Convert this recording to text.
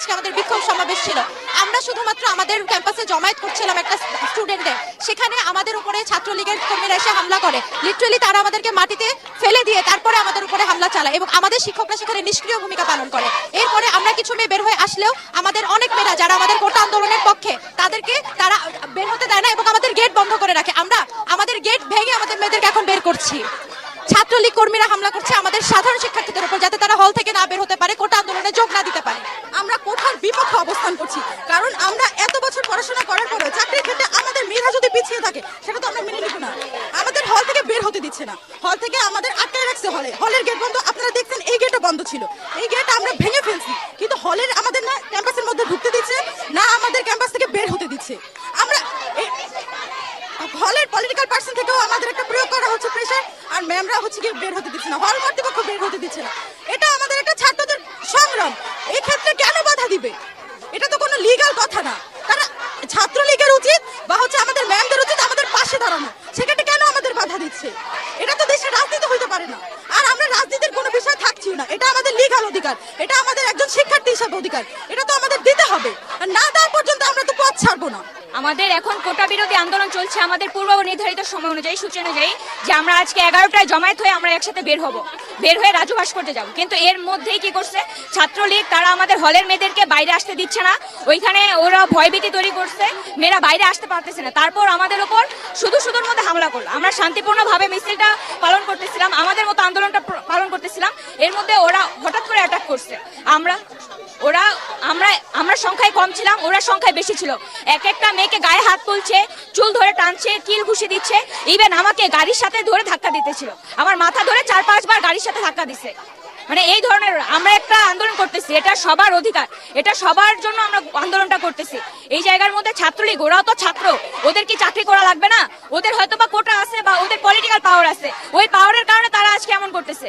আজকে আমাদের বিক্ষোভ সমাবেশ ছিল। আমরা শুধুমাত্র আমাদের ক্যাম্পাসে জমায়েত করছিলাম একটা স্টুডেন্টদের, সেখানে আমাদের উপরে ছাত্রলীগের কর্মীরা এসে হামলা করে। লিটারালি তারা আমাদেরকে মাটিতে ফেলে দিয়ে তারপরে আমাদের উপরে হামলা চালায় এবং আমাদের শিক্ষকরা সেখানে নিষ্ক্রিয় ভূমিকা পালন করে। এরপরে আমরা কিছু মেয়ে বের হয়ে আসলেও আমাদের অনেক মেয়েরা যারা আমাদের কোটা আন্দোলনের পক্ষে তাদেরকে তারা বের হতে দেয় না এবং আমাদের গেট বন্ধ করে রাখে। আমরা আমাদের গেট ভেঙে আমাদের মেয়েদেরকে এখন বের করছি। ছাত্রলীগ কর্মীরা হামলা করছে আমাদের সাধারণ শিক্ষার্থীদের উপর, যাতে তারা হল থেকে না বের হতে পারে, কোটা আন্দোলনে যোগ না দিতে পারে। আমরা কোঠার বিপক্ষে অবস্থান করছি, কারণ আমরা এত বছর পড়াশোনা করার পরেও চাকরির ক্ষেত্রে আমাদের মেয়েরা যদি পিছিয়ে থাকে সেটা তো আমরা মেনে নিব না। আমাদের হল থেকে বের হতে দিচ্ছে না, হল থেকে আমাদের আটকায় রাখছে। হলের গেট বন্ধ, আপনারা দেখছেন এই গেটও বন্ধ ছিল। এই গেট আমরা ভেঙে ফেলছি, কিন্তু হলের আমাদের না ক্যাম্পাসের মধ্যে ঢুকতে দিচ্ছে না, আমাদের ক্যাম্পাস থেকে বের হতে দিচ্ছে। আমরা হলের পলিটিক্যাল পার্সন থেকেও আমাদের একটা প্রয়োগ করা হচ্ছে প্রেশার, আর ম্যামরা হচ্ছে কি বের হতে দিচ্ছে না, হল কর্তৃপক্ষ বের হতে দিচ্ছে না। এটা আমাদের একটা ছাত্রদের সংগ্রাম, এই ক্ষেত্রে কেন বাধা দিবে? এটা তো কোনো লিগ্যাল কথা না। তারা ছাত্রলীগের উচিত বা হচ্ছে আমাদের ম্যামদের উচিত আমাদের পাশে দাঁড়ানো, সেক্ষেত্রে কেন আমাদের বাধা দিচ্ছে? এটা তো দেশের রাজনীতি হইতে পারে না। আর আমরা রাজনীতির কোনো বিষয় থাকছিও না, এটা আমাদের লিগ্যাল অধিকার, এটা আমাদের একজন শিক্ষার্থী হিসাবে অধিকার, এটা তো আমাদের দিতে হবে। আর না দেওয়া পর্যন্ত আমরা তো পথ ছাড়বো না। আমাদের এখন কোটা বিরোধী আন্দোলন চলছে আমাদের পূর্ব নির্ধারিত সময় অনুযায়ী, সূচি অনুযায়ী, যে আমরা আজকে 11টায় জমায়েত হয়ে আমরা একসাথে বের হয়ে রাজু ভাস্কর্যে যাব। কিন্তু এর মধ্যেই কি করছে ছাত্রলীগ, তারা আমাদের হলের মেয়েদেরকে বাইরে আসতে দিচ্ছে না, ওইখানে ওরা ভয়ভীতি তৈরি করছে, মেয়েরা বাইরে আসতে পারতেছে না। তারপর আমাদের উপর শুধুর মধ্যে হামলা করলো। আমরা শান্তিপূর্ণভাবে মিছিলটা পালন করতেছিলাম, আমাদের মতো আন্দোলনটা পালন করতেছিলাম, এর মধ্যে ওরা হঠাৎ করে অ্যাটাক করছে। আমরা সংখ্যায় কম ছিলাম, ওরা সংখ্যায় বেশি ছিল। একটা মেয়েকে গায়ে হাত তুলছে, চুল ধরে টানছে, কিল ঘুষি দিচ্ছে, ইভেন আমাকে গাড়ির সাথে ধরে ধাক্কা দিতেছিল, আমার মাথা ধরে 4-5 বার গাড়ির সাথে ধাক্কা দিছে। মানে এই ধরনের আমরা একটা আন্দোলন করতেছি, এটা সবার অধিকার, এটা সবার জন্য আমরা আন্দোলনটা করতেছি। এই জায়গার মধ্যে ছাত্রলীগ, ওরাও তো ছাত্র, ওদের কি চাকরি করা লাগবে না? ওদের হয়তো বা কোটা আছে বা ওদের পলিটিক্যাল পাওয়ার আছে, ওই পাওয়ারের কারণে তারা আজকে এমন করতেছে।